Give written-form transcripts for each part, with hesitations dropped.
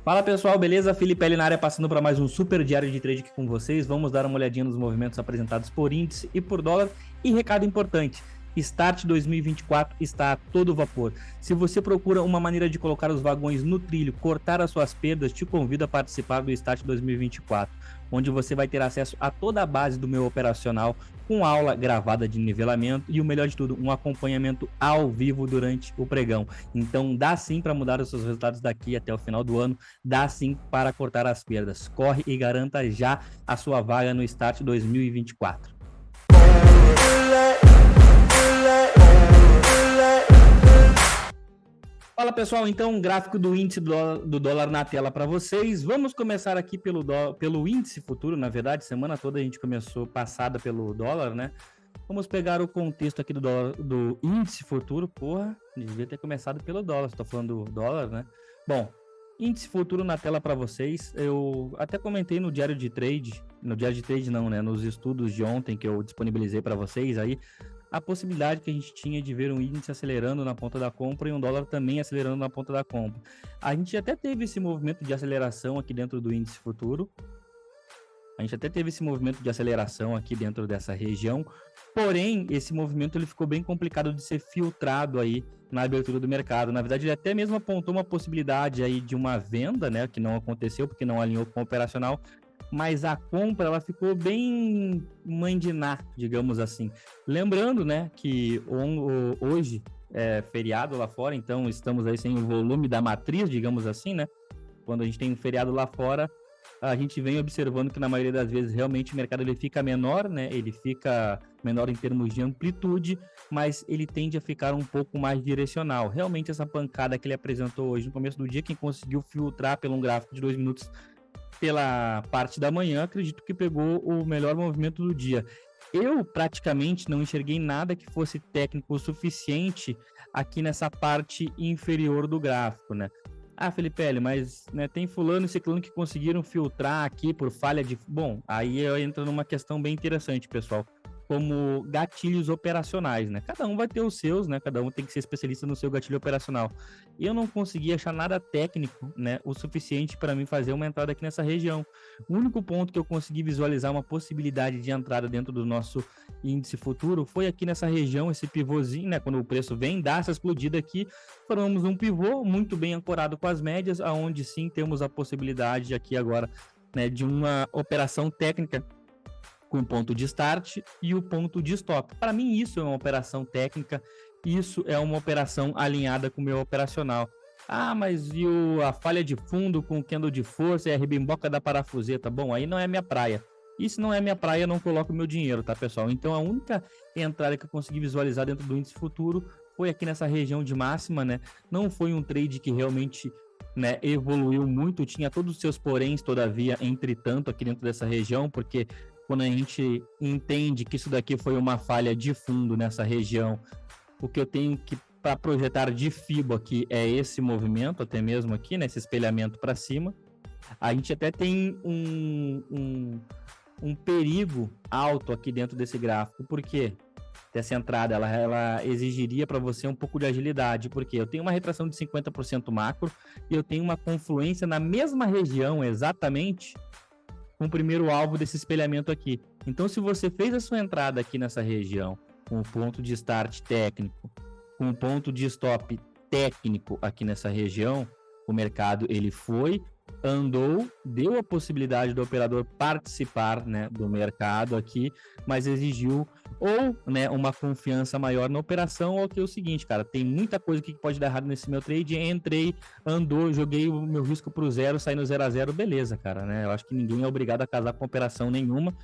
Fala pessoal, beleza? Felipe na área passando para mais um super diário de trade aqui com vocês. Vamos dar uma olhadinha nos movimentos apresentados por índice e por dólar. E recado importante, Start 2024 está a todo vapor. Se você procura uma maneira de colocar os vagões no trilho, cortar as suas perdas, te convido a participar do Start 2024, onde você vai ter acesso a toda a base do meu operacional, com aula gravada de nivelamento e o melhor de tudo, um acompanhamento ao vivo durante o pregão. Então dá sim para mudar os seus resultados daqui até o final do ano, dá sim para cortar as perdas. Corre e garanta já a sua vaga no Start 2024. Fala pessoal, então um gráfico do índice do dólar na tela para vocês. Vamos começar aqui pelo índice futuro, na verdade, semana toda a gente começou passada pelo dólar, né? Vamos pegar o contexto aqui do índice futuro. Porra, devia ter começado pelo dólar, estou falando do dólar, né? Bom, índice futuro na tela para vocês. Eu até comentei no diário de trade não, né? Nos estudos de ontem que eu disponibilizei para vocês aí, a possibilidade que a gente tinha de ver um índice acelerando na ponta da compra e um dólar também acelerando na ponta da compra. A gente até teve esse movimento de aceleração aqui dentro do índice futuro. Dentro dessa região, porém, esse movimento ele ficou bem complicado de ser filtrado aí na abertura do mercado. Na verdade, ele até mesmo apontou uma possibilidade aí de uma venda, né, que não aconteceu porque não alinhou com o operacional, mas a compra ela ficou bem mandinar, digamos assim. Lembrando, né, que hoje é feriado lá fora, então estamos aí sem o volume da matriz, digamos assim, né? Quando a gente tem um feriado lá fora, a gente vem observando que na maioria das vezes realmente o mercado ele fica menor, né? Ele fica menor em termos de amplitude, mas ele tende a ficar um pouco mais direcional. Realmente essa pancada que ele apresentou hoje no começo do dia, quem conseguiu filtrar pelo um gráfico de 2 minutos pela parte da manhã, acredito que pegou o melhor movimento do dia. Eu praticamente não enxerguei nada que fosse técnico o suficiente aqui nessa parte inferior do gráfico, né? Ah, Felipe, mas né, tem fulano e ciclano que conseguiram filtrar aqui por falha de... Bom, aí eu entro numa questão bem interessante, pessoal, como gatilhos operacionais, né? Cada um vai ter os seus, né? Cada um tem que ser especialista no seu gatilho operacional. E eu não consegui achar nada técnico, né? O suficiente para mim fazer uma entrada aqui nessa região. O único ponto que eu consegui visualizar uma possibilidade de entrada dentro do nosso índice futuro foi aqui nessa região, esse pivôzinho, né? Quando o preço vem, dá essa explodida aqui, formamos um pivô muito bem ancorado com as médias, aonde sim temos a possibilidade aqui agora, né, de uma operação técnica com o ponto de start e o ponto de stop. Para mim, isso é uma operação técnica, isso é uma operação alinhada com o meu operacional. Ah, mas e a falha de fundo com o candle de força e a rebimboca da parafuseta? Bom, aí não é minha praia. Isso não é minha praia, eu não coloco meu dinheiro, tá, pessoal? Então, a única entrada que eu consegui visualizar dentro do índice futuro foi aqui nessa região de máxima, né? Não foi um trade que realmente, né, evoluiu muito, tinha todos os seus poréns, todavia, entretanto, aqui dentro dessa região, porque quando a gente entende que isso daqui foi uma falha de fundo nessa região, o que eu tenho que para projetar de FIBO aqui é esse movimento, até mesmo aqui, né, esse espelhamento para cima. A gente até tem um perigo alto aqui dentro desse gráfico, porque essa entrada ela exigiria para você um pouco de agilidade, porque eu tenho uma retração de 50% macro e eu tenho uma confluência na mesma região exatamente com o primeiro alvo desse espelhamento aqui. Então, se você fez a sua entrada aqui nessa região com o ponto de start técnico, com o ponto de stop técnico aqui nessa região, o mercado ele foi, andou, deu a possibilidade do operador participar, né, do mercado aqui, mas exigiu ou, né, uma confiança maior na operação, ou que é o seguinte, cara, tem muita coisa que pode dar errado nesse meu trade, entrei, andou, joguei o meu risco pro zero, saí no 0 a 0, beleza, cara, né, eu acho que ninguém é obrigado a casar com operação nenhuma,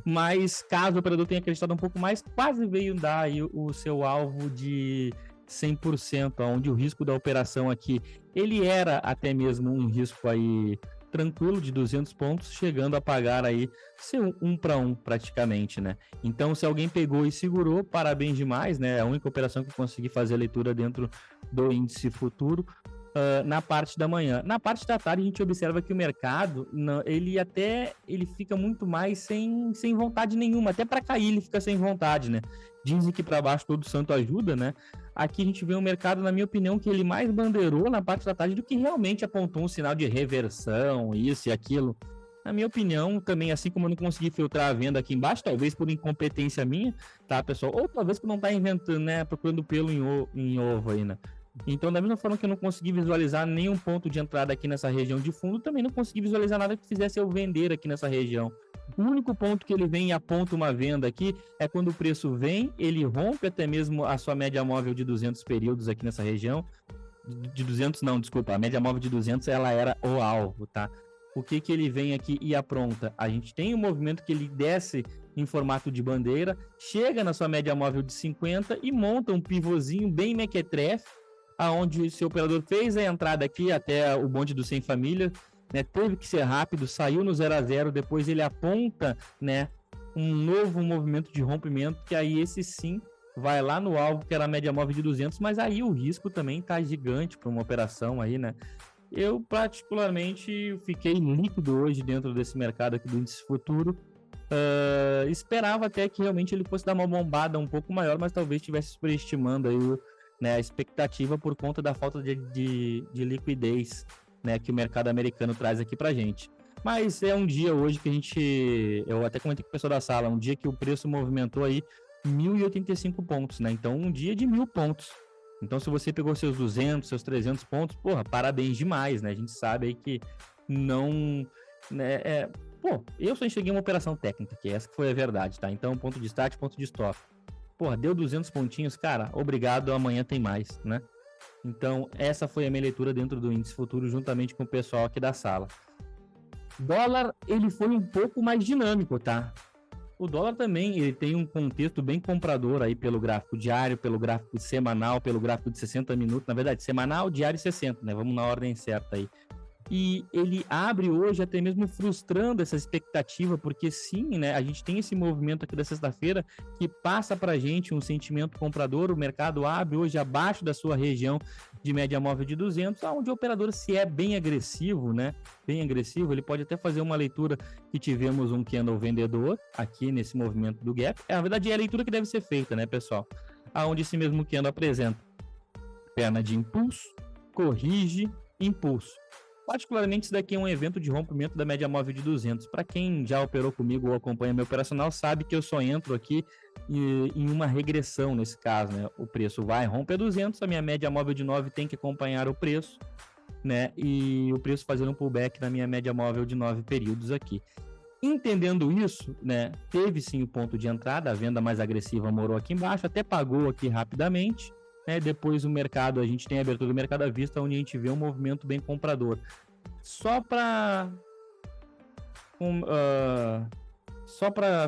mas caso o operador tenha acreditado um pouco mais, quase veio dar aí o seu alvo de 100%, onde o risco da operação aqui, ele era até mesmo um risco aí tranquilo de 200 pontos, chegando a pagar aí seu 1 para 1 praticamente, né? Então, se alguém pegou e segurou, parabéns demais, né? É a única operação que eu consegui fazer a leitura dentro do índice futuro. na parte da manhã. Na parte da tarde, a gente observa que o mercado, ele fica muito mais sem vontade nenhuma. Até para cair, ele fica sem vontade, né? Dizem que para baixo todo santo ajuda, né? Aqui a gente vê um mercado, na minha opinião, que ele mais bandeirou na parte da tarde do que realmente apontou um sinal de reversão, isso e aquilo. Na minha opinião, também, assim como eu não consegui filtrar a venda aqui embaixo, talvez por incompetência minha, tá, pessoal? Ou talvez por não estar inventando, né? Procurando pelo em ovo aí, né? Então, da mesma forma que eu não consegui visualizar nenhum ponto de entrada aqui nessa região de fundo, também não consegui visualizar nada que fizesse eu vender aqui nessa região. O único ponto que ele vem e aponta uma venda aqui é quando o preço vem, ele rompe até mesmo a sua média móvel de 200 períodos aqui nessa região. De 200 não, desculpa, a média móvel de 200 ela era o alvo, tá? O que ele vem aqui e apronta? A gente tem um movimento que ele desce em formato de bandeira, chega na sua média móvel de 50 e monta um pivôzinho bem mequetrefe, aonde seu operador fez a entrada aqui até o bonde do Sem Família, né, teve que ser rápido, saiu no 0 a 0, depois ele aponta, né, um novo movimento de rompimento, que aí esse sim vai lá no alvo, que era a média móvel de 200, mas aí o risco também tá gigante para uma operação aí, né? Eu particularmente fiquei líquido hoje dentro desse mercado aqui do índice futuro. Esperava até que realmente ele fosse dar uma bombada um pouco maior, mas talvez estivesse superestimando aí, né, a expectativa por conta da falta de liquidez, né, que o mercado americano traz aqui pra gente. Mas é um dia hoje que eu até comentei com o pessoal da sala, um dia que o preço movimentou aí 1.085 pontos, né? Então, um dia de 1.000 pontos. Então, se você pegou seus 200, seus 300 pontos, porra, parabéns demais, né? A gente sabe aí que não... Né, eu só enxerguei uma operação técnica, que essa que foi a verdade, tá? Então, ponto de start, ponto de stop. Porra, deu 200 pontinhos, cara, obrigado, amanhã tem mais, né? Então, essa foi a minha leitura dentro do índice futuro, juntamente com o pessoal aqui da sala. Dólar, ele foi um pouco mais dinâmico, tá? O dólar também, ele tem um contexto bem comprador aí pelo gráfico diário, pelo gráfico semanal, pelo gráfico de 60 minutos, na verdade, semanal, diário e 60, né? Vamos na ordem certa aí. E ele abre hoje até mesmo frustrando essa expectativa, porque sim, né, a gente tem esse movimento aqui da sexta-feira que passa para a gente um sentimento comprador, o mercado abre hoje abaixo da sua região de média móvel de 200, onde o operador, se é bem agressivo, né, bem agressivo, ele pode até fazer uma leitura que tivemos um candle vendedor aqui nesse movimento do gap, na verdade é a leitura que deve ser feita, né, pessoal, aonde esse mesmo candle apresenta perna de impulso, corrige, impulso. Particularmente, isso daqui é um evento de rompimento da média móvel de 200. Para quem já operou comigo ou acompanha meu operacional, sabe que eu só entro aqui em uma regressão nesse caso, né? O preço vai, rompe a 200, a minha média móvel de 9 tem que acompanhar o preço, né? E o preço fazendo um pullback na minha média móvel de 9 períodos aqui. Entendendo isso, né? Teve sim o ponto de entrada, a venda mais agressiva morou aqui embaixo, até pagou aqui rapidamente. Depois o mercado, a gente tem a abertura do mercado à vista, onde a gente vê um movimento bem comprador. Só para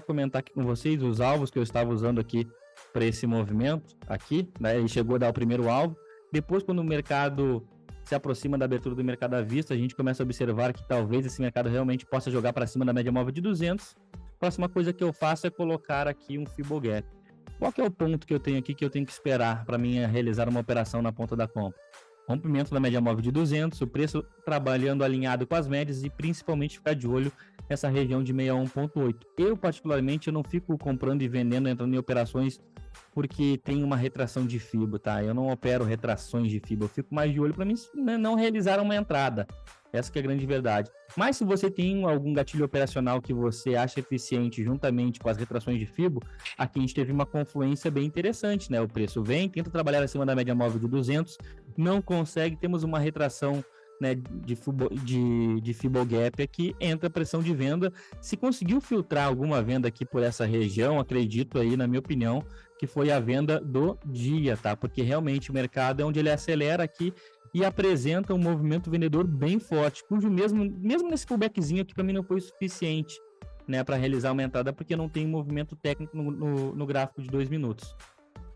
comentar aqui com vocês os alvos que eu estava usando aqui para esse movimento aqui, né? Ele chegou a dar o primeiro alvo. Depois, quando o mercado se aproxima da abertura do mercado à vista, a gente começa a observar que talvez esse mercado realmente possa jogar para cima da média móvel de 200. A próxima coisa que eu faço é colocar aqui um Fibogap. Qual que é o ponto que eu tenho aqui que eu tenho que esperar para mim realizar uma operação na ponta da compra? Rompimento da média móvel de 200, o preço trabalhando alinhado com as médias e principalmente ficar de olho nessa região de 61.8. Eu, particularmente, eu não fico comprando e vendendo, entrando em operações porque tem uma retração de FIBO, tá? Eu não opero retrações de FIBO, eu fico mais de olho para mim não realizar uma entrada. Essa que é a grande verdade. Mas se você tem algum gatilho operacional que você acha eficiente juntamente com as retrações de FIBO, aqui a gente teve uma confluência bem interessante, né? O preço vem, tenta trabalhar acima da média móvel de 200, não consegue, temos uma retração, né, de Fibogap aqui, entra pressão de venda. Se conseguiu filtrar alguma venda aqui por essa região, acredito aí, na minha opinião, que foi a venda do dia, tá? Porque realmente o mercado é onde ele acelera aqui e apresenta um movimento vendedor bem forte, cujo mesmo nesse pullbackzinho aqui para mim não foi suficiente, né, para realizar uma entrada, porque não tem movimento técnico no gráfico de 2 minutos.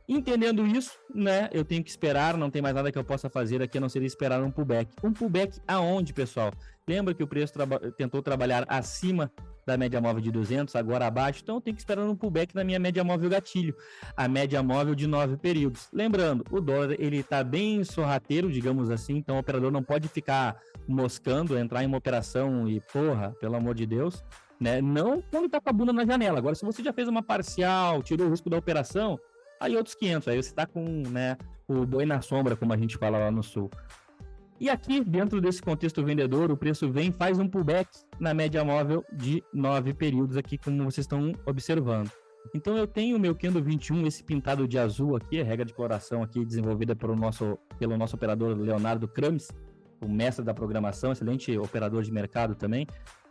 Entendendo isso, né, eu tenho que esperar, não tem mais nada que eu possa fazer aqui, a não ser esperar um pullback. Um pullback aonde, pessoal? Lembra que o preço tentou trabalhar acima da média móvel de 200, agora abaixo, então eu tenho que esperar um pullback na minha média móvel gatilho, a média móvel de 9 períodos. Lembrando, o dólar ele está bem sorrateiro, digamos assim, então o operador não pode ficar moscando, entrar em uma operação e, porra, pelo amor de Deus, né? Não quando está com a bunda na janela. Agora, se você já fez uma parcial, tirou o risco da operação, aí outros 500, aí você está com, né, o boi na sombra, como a gente fala lá no sul. E aqui, dentro desse contexto vendedor, o preço vem, faz um pullback na média móvel de 9 períodos aqui, como vocês estão observando. Então eu tenho o meu Candle 21, esse pintado de azul aqui, a regra de coloração aqui desenvolvida pelo nosso operador Leonardo Krames, o mestre da programação, excelente operador de mercado também,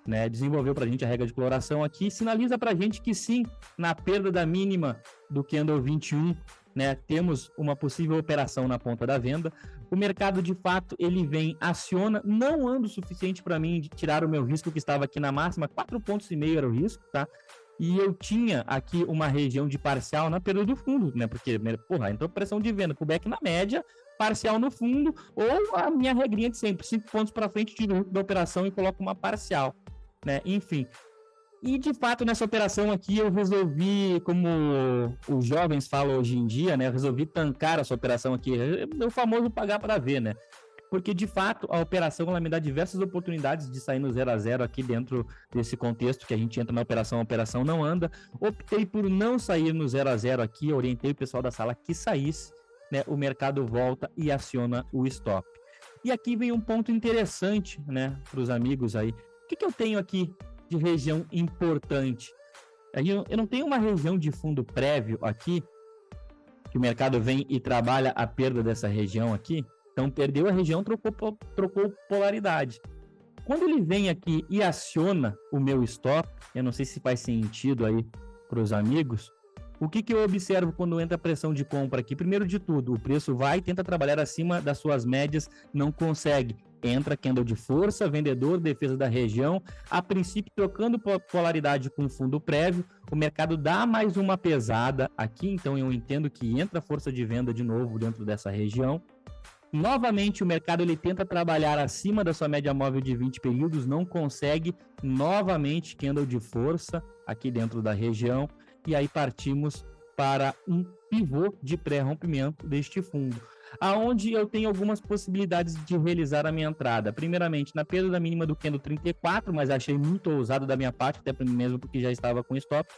né? Desenvolveu para a gente a regra de coloração aqui, sinaliza para a gente que sim, na perda da mínima do Candle 21, né, temos uma possível operação na ponta da venda. O mercado, de fato, ele vem, aciona, não anda o suficiente para mim de tirar o meu risco que estava aqui na máxima, 4,5 pontos era o risco, tá? E eu tinha aqui uma região de parcial na perda do fundo, né? Porque, porra, entrou pressão de venda, pullback na média, parcial no fundo, ou a minha regrinha de sempre, 5 pontos para frente, tiro da operação e coloco uma parcial, né? Enfim. E, de fato, nessa operação aqui, eu resolvi, como os jovens falam hoje em dia, né? Eu resolvi tancar essa operação aqui, o famoso pagar para ver, né? Porque, de fato, a operação ela me dá diversas oportunidades de sair no 0 a 0 aqui dentro desse contexto que a gente entra na operação, a operação não anda. Optei por não sair no 0 a 0 aqui, orientei o pessoal da sala que saísse, né? O mercado volta e aciona o stop. E aqui vem um ponto interessante, né, para os amigos aí. O que eu tenho aqui de região importante? Eu não tenho uma região de fundo prévio aqui, que o mercado vem e trabalha a perda dessa região aqui. Então, perdeu a região, trocou polaridade. Quando ele vem aqui e aciona o meu stop, eu não sei se faz sentido aí para os amigos, o que eu observo quando entra a pressão de compra aqui? Primeiro de tudo, o preço vai, tenta trabalhar acima das suas médias, não consegue. Entra candle de força, vendedor, defesa da região, a princípio trocando polaridade com fundo prévio, o mercado dá mais uma pesada aqui, então eu entendo que entra força de venda de novo dentro dessa região. Novamente o mercado ele tenta trabalhar acima da sua média móvel de 20 períodos, não consegue, novamente candle de força aqui dentro da região, e aí partimos para um pivô de pré-rompimento deste fundo, aonde eu tenho algumas possibilidades de realizar a minha entrada. Primeiramente, na perda da mínima do candle 34, mas achei muito ousado da minha parte, até mesmo porque já estava com stop.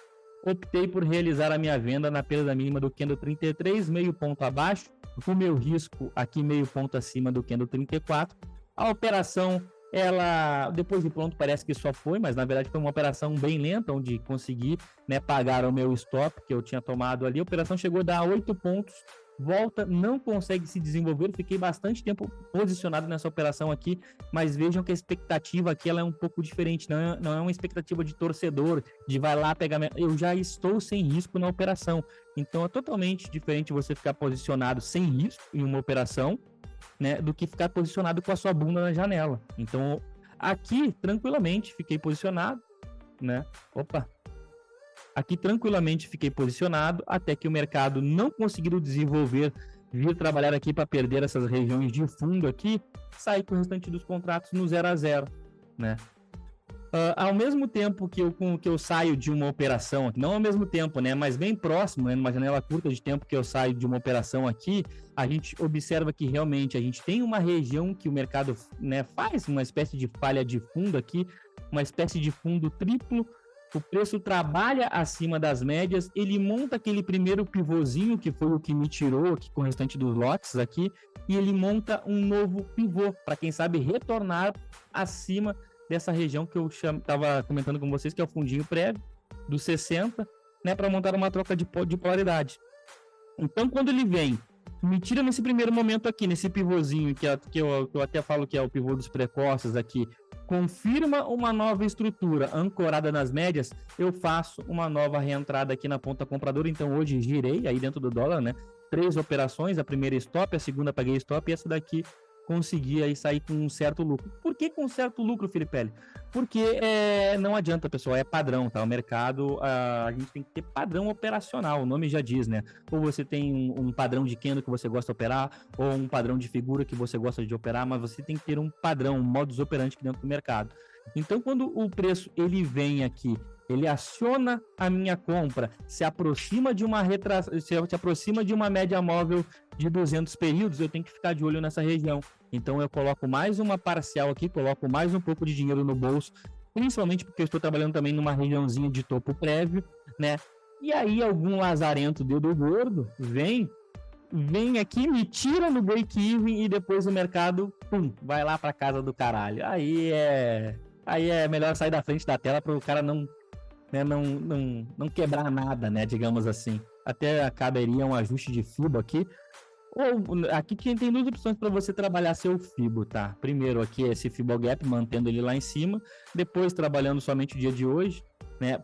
Optei por realizar a minha venda na perda da mínima do candle 33, meio ponto abaixo, o meu risco aqui meio ponto acima do candle 34. A operação, ela, depois de pronto, parece que só foi, mas na verdade foi uma operação bem lenta, onde consegui, né, pagar o meu stop que eu tinha tomado ali. A operação chegou a dar 8 pontos, volta, não consegue se desenvolver. Fiquei bastante tempo posicionado nessa operação aqui, mas vejam que a expectativa aqui ela é um pouco diferente, não é uma expectativa de torcedor, de vai lá pegar, eu já estou sem risco na operação, então é totalmente diferente você ficar posicionado sem risco em uma operação, né, do que ficar posicionado com a sua bunda na janela. Então aqui tranquilamente fiquei posicionado, né, aqui tranquilamente fiquei posicionado até que o mercado não conseguiu desenvolver, vir trabalhar aqui para perder essas regiões de fundo aqui, sair com o restante dos contratos no 0 a 0, né? Ao mesmo tempo que eu saio de uma operação, não ao mesmo tempo, né, mas bem próximo, né, numa janela curta de tempo que eu saio de uma operação aqui, a gente observa que realmente a gente tem uma região que o mercado, né, faz uma espécie de falha de fundo aqui, uma espécie de fundo triplo. O preço trabalha acima das médias, ele monta aquele primeiro pivôzinho, que foi o que me tirou aqui com o restante dos lotes aqui, e ele monta um novo pivô, para quem sabe retornar acima dessa região que eu estava comentando com vocês, que é o fundinho prévio, dos 60, né, para montar uma troca de polaridade. Então, quando ele vem, me tira nesse primeiro momento aqui, nesse pivôzinho, que eu até falo que é o pivô dos precoces aqui, confirma uma nova estrutura ancorada nas médias, eu faço uma nova reentrada aqui na ponta compradora. Então hoje girei aí dentro do dólar, né? 3 operações, a primeira stop, a segunda paguei stop e essa daqui consegui aí sair com um certo lucro. Por que com um certo lucro, Filipelli? Porque não adianta, pessoal, é padrão, tá? O mercado, a gente tem que ter padrão operacional, o nome já diz, né? Ou você tem um padrão de candle que você gosta de operar, ou um padrão de figura que você gosta de operar, mas você tem que ter um padrão, um modus operandi aqui dentro do mercado. Então, quando o preço ele vem aqui, ele aciona a minha compra, se aproxima de uma se aproxima de uma média móvel de 200 períodos, eu tenho que ficar de olho nessa região. Então, eu coloco mais uma parcial aqui, coloco mais um pouco de dinheiro no bolso, principalmente porque eu estou trabalhando também numa regiãozinha de topo prévio, né? E aí, algum lazarento dedo gordo vem aqui, me tira no break-even e depois o mercado, pum, vai lá para casa do caralho. Aí é melhor sair da frente da tela para o cara não quebrar nada, né, digamos assim. Até caberia um ajuste de FIBO aqui. Ou aqui tem duas opções para você trabalhar seu FIBO, tá? Primeiro aqui esse FIBO Gap, mantendo ele lá em cima. Depois trabalhando somente o dia de hoje, né?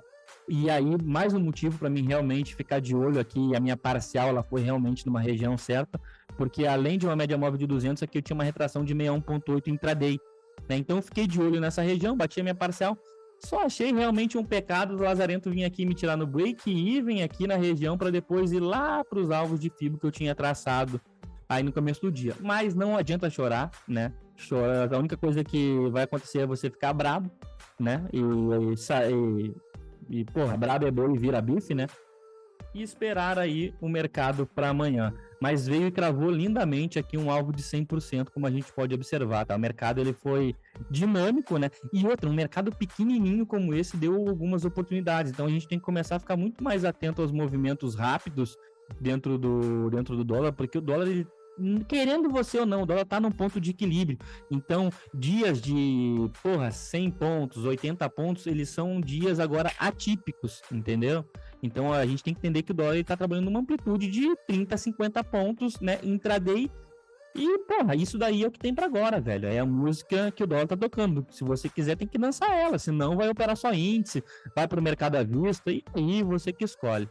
E aí, mais um motivo para mim realmente ficar de olho aqui, a minha parcial, ela foi realmente numa região certa, porque além de uma média móvel de 200, aqui eu tinha uma retração de 61.8 intraday, né? Então eu fiquei de olho nessa região, bati a minha parcial, só achei realmente um pecado do lazarento vir aqui me tirar no break-even aqui na região para depois ir lá para os alvos de FIBO que eu tinha traçado aí no começo do dia. Mas não adianta chorar, né? A única coisa que vai acontecer é você ficar brabo, né? E porra, brabo é boi e vira bife, né? E esperar aí o mercado para amanhã. Mas veio e cravou lindamente aqui um alvo de 100%, como a gente pode observar, tá? O mercado ele foi dinâmico, né? E outra, um mercado pequenininho como esse deu algumas oportunidades. Então a gente tem que começar a ficar muito mais atento aos movimentos rápidos dentro do dólar, porque o dólar, ele, querendo você ou não, o dólar tá num ponto de equilíbrio. Então, dias de, 100 pontos, 80 pontos, eles são dias agora atípicos, entendeu? Então, a gente tem que entender que o dólar está trabalhando numa amplitude de 30, 50 pontos, né, intraday. E, isso daí é o que tem para agora, velho. É a música que o dólar tá tocando. Se você quiser, tem que dançar ela, senão vai operar só índice, vai para o mercado à vista, e aí você que escolhe.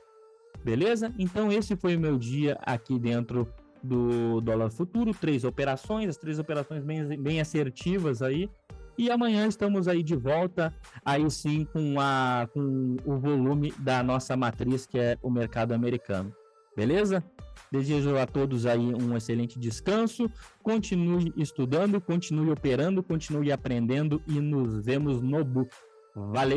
Beleza? Então, esse foi o meu dia aqui dentro do dólar futuro, 3 operações, as 3 operações bem assertivas aí, e amanhã estamos aí de volta, aí sim com o volume da nossa matriz, que é o mercado americano, beleza? Desejo a todos aí um excelente descanso, continue estudando, continue operando, continue aprendendo e nos vemos no book. Valeu!